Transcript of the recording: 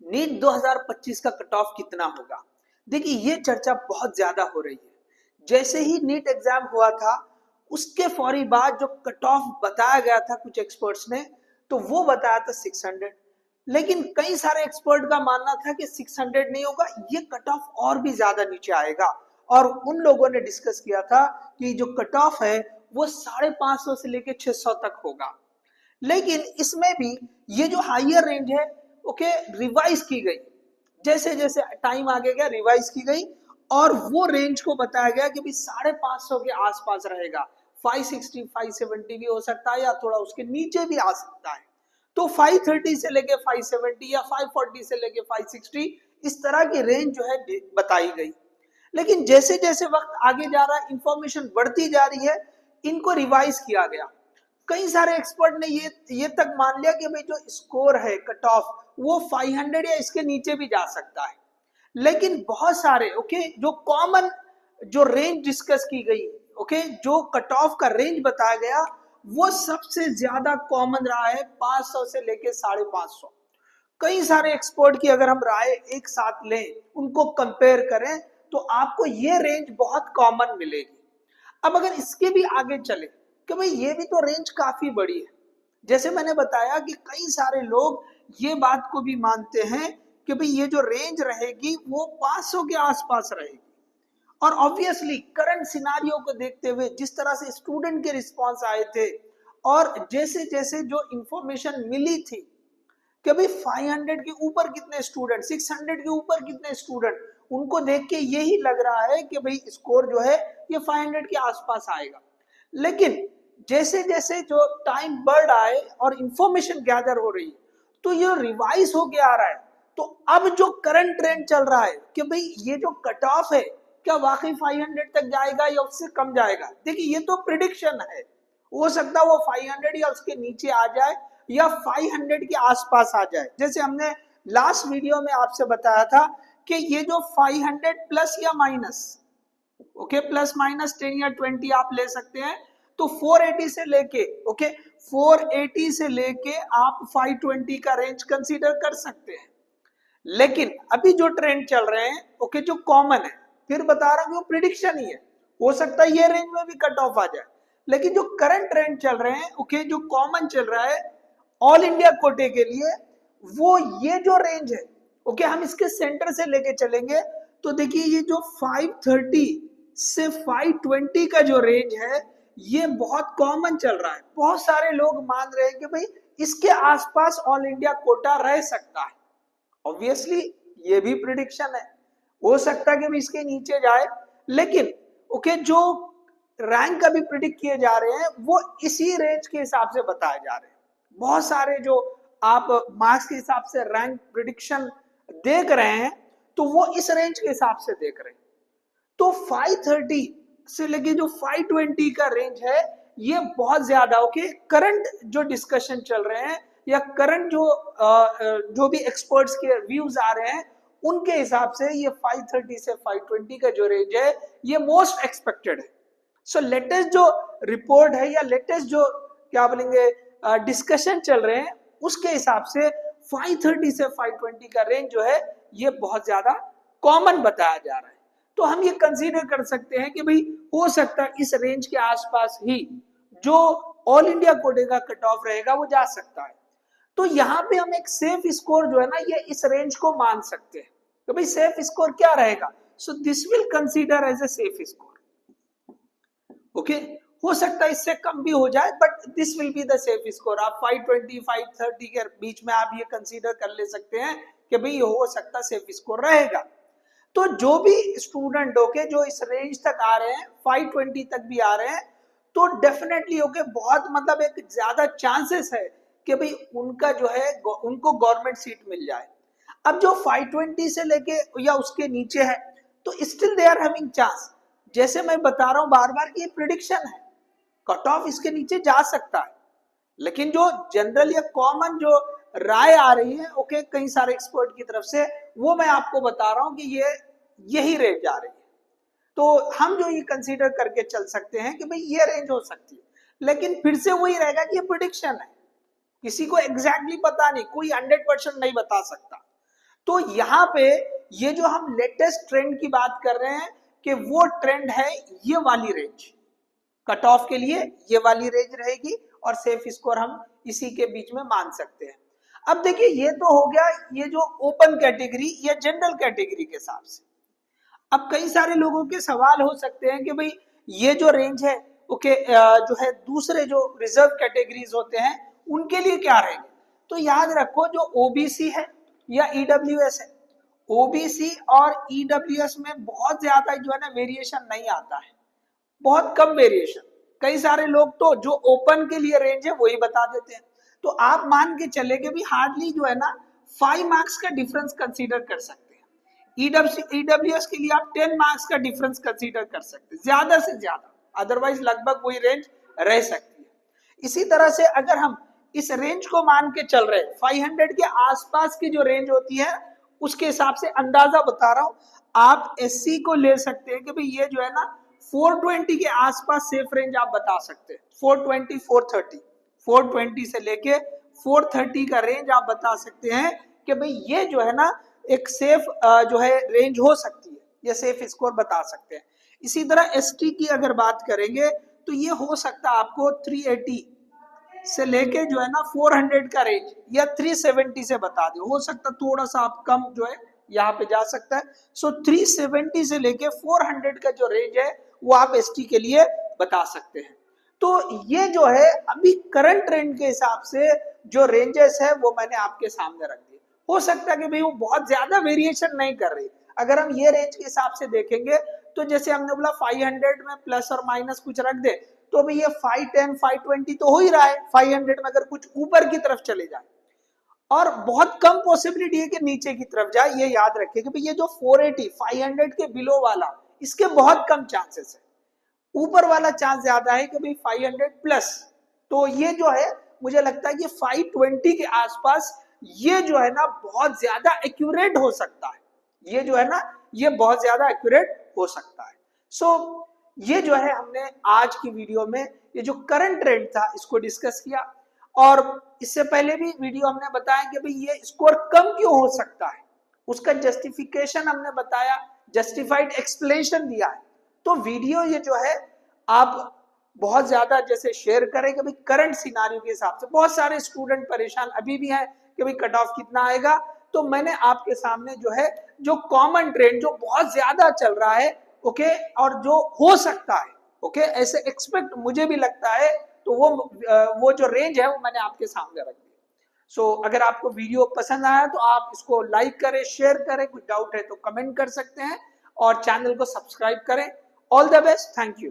NEET 2025 का cut off कितना होगा। देखिए ये चर्चा बहुत ज्यादा हो रही है। जैसे ही नीट एग्जाम हुआ था उसके फौरी बाद जो कट ऑफ बताया गया था कुछ एक्सपर्ट्स ने, तो वो बताया था 600। लेकिन कई सारे एक्सपर्ट का मानना था कि 600 नहीं होगा, ये कट ऑफ और भी ज्यादा नीचे आएगा। और उन लोगों ने डिस्कस किया था कि जो कट ऑफ है वो 550 से लेके 600 तक होगा। लेकिन इसमें भी ये जो हायर रेंज है ओके रिवाइज की गई, जैसे जैसे टाइम आगे गया रिवाइज की गई और वो रेंज को बताया गया कि भाई 550 के आसपास रहेगा। 560 570 भी हो सकता है या थोड़ा उसके नीचे भी आ सकता है। तो 530 से लेके 570 या 540 से लेके 560 इस तरह की रेंज जो है बताई गई। लेकिन जैसे जैसे वक्त आगे जा रहा है इंफॉर्मेशन बढ़ती जा रही है, इनको रिवाइज किया गया। कई सारे एक्सपर्ट ने ये तक मान लिया कि भाई जो स्कोर है कट ऑफ वो 500 या इसके नीचे भी जा सकता है। लेकिन बहुत सारे जो कॉमन जो रेंज डिस्कस की गई जो कट ऑफ का रेंज बताया गया वो सबसे ज्यादा कॉमन रहा है 500 से लेके 550। कई सारे एक्सपर्ट की अगर हम राय एक साथ लें उनको कंपेयर करें तो आपको ये रेंज बहुत कॉमन मिलेगी। अब अगर इसके भी आगे चले कि भाई ये भी तो रेंज काफी बड़ी है, जैसे मैंने बताया कि कई सारे लोग ये बात को भी मानते हैं कि भाई ये जो रेंज रहेगी वो 500 के आसपास रहेगी। और ऑब्वियसली करंट सिनारियो को देखते हुए जिस तरह से स्टूडेंट के रिस्पांस आए थे और जैसे जैसे जो इंफॉर्मेशन मिली थी कि भाई 500 के ऊपर कितने स्टूडेंट, 600 के ऊपर कितने स्टूडेंट, उनको देख के यही लग रहा है कि भाई स्कोर जो है ये 500 के आसपास आएगा। लेकिन जैसे जैसे जो टाइम बढ़ रहा है और इंफॉर्मेशन गैदर हो रही है तो ये रिवाइज होके आ रहा है। तो अब जो करंट ट्रेंड चल रहा है कि भाई ये जो कट ऑफ है क्या वाकई 500 तक जाएगा या उससे कम जाएगा। देखिए ये तो प्रिडिक्शन है, हो सकता है वो 500 या उसके नीचे आ जाए या 500 के आसपास आ जाए। जैसे हमने लास्ट वीडियो में आपसे बताया था कि ये जो 500 प्लस या माइनस प्लस माइनस 10 या 20 आप ले सकते हैं। तो 480 से लेके 480 से लेके आप 520 का रेंज कंसीडर कर सकते हैं। लेकिन अभी जो ट्रेंड चल रहे हैं जो कॉमन है, फिर बता रहा हूं वो प्रिडिक्शन ही है, हो सकता है ये रेंज में भी कट ऑफ आ जाए। लेकिन जो करंट ट्रेंड चल रहे हैं जो कॉमन चल रहा है ऑल इंडिया कोटे के लिए वो ये जो रेंज है हम इसके सेंटर से लेके चलेंगे तो देखिए ये जो 530 से 520 का जो रेंज है ये बहुत कॉमन चल रहा है। बहुत सारे लोग मान रहे हैं कि भाई इसके आसपास ऑल इंडिया कोटा रह सकता है। ऑब्वियसली ये भी प्रिडिक्शन है, हो सकता है कि भाई इसके नीचे जाए। लेकिन जो रैंक अभी प्रिडिक्ट किए जा रहे हैं वो इसी रेंज के हिसाब से बताए जा रहे हैं। बहुत सारे जो आप मार्क्स के हिसाब से रैंक प्रिडिक्शन देख रहे हैं तो वो इस रेंज के हिसाब से देख रहे हैं। तो 530 से लेके जो 520 का रेंज है ये बहुत ज्यादा करंट जो डिस्कशन चल रहे हैं या करंट जो भी एक्सपर्ट्स के व्यूज आ रहे हैं उनके हिसाब से ये 530 से 520 का जो रेंज है ये मोस्ट एक्सपेक्टेड है। सो लेटेस्ट जो रिपोर्ट है या लेटेस्ट जो क्या बोलेंगे डिस्कशन चल रहे हैं उसके हिसाब से 530 से 520 का रेंज जो है ये बहुत ज्यादा कॉमन बताया जा रहा है। तो हम ये कंसीडर कर सकते हैं कि भाई हो सकता है इस रेंज के आसपास ही जो ऑल इंडिया कोटे का कट ऑफ रहेगा वो जा सकता है। तो यहाँ पे हम एक सेफ स्कोर जो है ना ये इस रेंज को मान सकते हैं तो भाई सेफ स्कोर क्या रहेगा। So this will consider as a safe score. हो सकता है इससे कम भी हो जाए but this will be the safe score. आप 520 530 के बीच में आप ये कंसीडर कर ले सकते हैं कि भाई हो सकता है सेफ स्कोर रहेगा। तो जो भी स्टूडेंट जो इस रेंज तक आ रहे हैं 520 तक भी आ रहे हैं तो डेफिनेटली बहुत मतलब एक ज्यादा चांसेस है कि भाई उनका जो है उनको गवर्नमेंट सीट मिल जाए। अब जो 520 से लेके या उसके नीचे है तो still they are having chance. जैसे मैं बता रहा हूं बार बार कि ये प्रिडिक्शन है, कट ऑफ इसके नीचे जा सकता है। लेकिन जो जनरल या कॉमन जो राय आ रही है कई सारे एक्सपर्ट की तरफ से वो मैं आपको बता रहा हूं कि ये यही रेंज जा रही है। तो हम जो ये कंसीडर करके चल सकते हैं कि भाई ये रेंज हो सकती है। लेकिन फिर से वही रहेगा कि ये प्रिडिक्शन है, किसी को एग्जैक्टली पता नहीं, कोई 100% नहीं बता सकता। तो यहाँ पे ये जो हम लेटेस्ट ट्रेंड की बात कर रहे हैं कि वो ट्रेंड है ये वाली रेंज, कट ऑफ के लिए ये वाली रेंज रहेगी और सेफ स्कोर हम इसी के बीच में मान सकते हैं। अब देखिए ये तो हो गया ये जो ओपन कैटेगरी या जनरल कैटेगरी के हिसाब से। अब कई सारे लोगों के सवाल हो सकते हैं कि भाई ये जो रेंज है ओके जो है दूसरे जो रिजर्व कैटेगरीज होते हैं उनके लिए क्या रहेंगे। तो याद रखो जो ओबीसी है या ईडब्ल्यूएस है, ओबीसी और ईडब्ल्यूएस में बहुत ज्यादा जो है ना वेरिएशन नहीं आता है, बहुत कम वेरिएशन। कई सारे लोग तो जो ओपन के लिए रेंज है वही बता देते हैं। तो आप मान के चले कि भी हार्डली जो है ना 5 मार्क्स का डिफरेंस कंसीडर कर सकते हैं। ईडब्ल्यूएस के लिए आप 10 मार्क्स का डिफरेंस कंसीडर कर सकते हैं ज्यादा से ज्यादा, अदरवाइज लगभग वही रेंज रह सकती है। इसी तरह से अगर हम इस रेंज को मान के चल रहे 500 के आसपास की जो रेंज होती है उसके हिसाब से अंदाजा बता रहा हूं, आप एससी को ले सकते हैं कि भाई ये जो है ना 420 के आसपास सेफ रेंज आप बता सकते हैं। 420 430 420 से लेके 430 का रेंज आप बता सकते हैं कि भाई ये जो है ना एक सेफ जो है रेंज हो सकती है, ये सेफ स्कोर बता सकते हैं। इसी तरह एसटी की अगर बात करेंगे तो ये हो सकता है आपको 380 से लेके जो है ना 400 का रेंज या 370 से बता दे, हो सकता थोड़ा सा आप कम जो है यहाँ पे जा सकता है। सो 370 से लेके 400 का जो रेंज है वो आप एसटी के लिए बता सकते हैं। तो ये जो है अभी करंट ट्रेंड के हिसाब से जो रेंजेस है वो मैंने आपके सामने रख दिए। हो सकता है कि भाई वो बहुत ज्यादा वेरिएशन नहीं कर रही। अगर हम ये रेंज के हिसाब से देखेंगे तो जैसे हमने बोला 500 में प्लस और माइनस कुछ रख दे तो भाई ये 510 520 तो हो ही रहा है। 500 में अगर कुछ ऊपर की तरफ चले जाए और बहुत कम पॉसिबिलिटी है कि नीचे की तरफ जाए, ये याद रखिए कि भाई ये जो 480 500 के बिलो वाला इसके बहुत कम चांसेस है, ऊपर वाला चांस ज्यादा है कि भाई 500 प्लस। तो ये जो है मुझे लगता है कि 520 के आसपास ये जो है ना बहुत ज्यादा एक्यूरेट हो सकता है, ये जो है ना ये बहुत ज्यादा एक्यूरेट हो सकता है। सो ये जो है हमने आज की वीडियो में ये जो करंट ट्रेंड था इसको डिस्कस किया, और इससे पहले भी वीडियो हमने बताया कि भाई ये स्कोर कम क्यों हो सकता है, उसका जस्टिफिकेशन हमने बताया, जस्टिफाइड एक्सप्लेनेशन दिया है। तो वीडियो ये जो है आप बहुत ज्यादा जैसे शेयर करें कि भाई करंट सिनारियो के हिसाब से बहुत सारे स्टूडेंट परेशान अभी भी हैं कि भाई कट ऑफ कितना आएगा। तो मैंने आपके सामने जो है जो कॉमन ट्रेंड जो बहुत ज्यादा चल रहा है ओके और जो हो सकता है ओके ऐसे एक्सपेक्ट मुझे भी लगता है, तो वो जो रेंज है वो मैंने आपके सामने रख दी। सो अगर आपको वीडियो पसंद आया तो आप इसको लाइक करें, शेयर करें, कुछ डाउट है तो कमेंट कर सकते हैं और चैनल को सब्सक्राइब करें। All the best, thank you.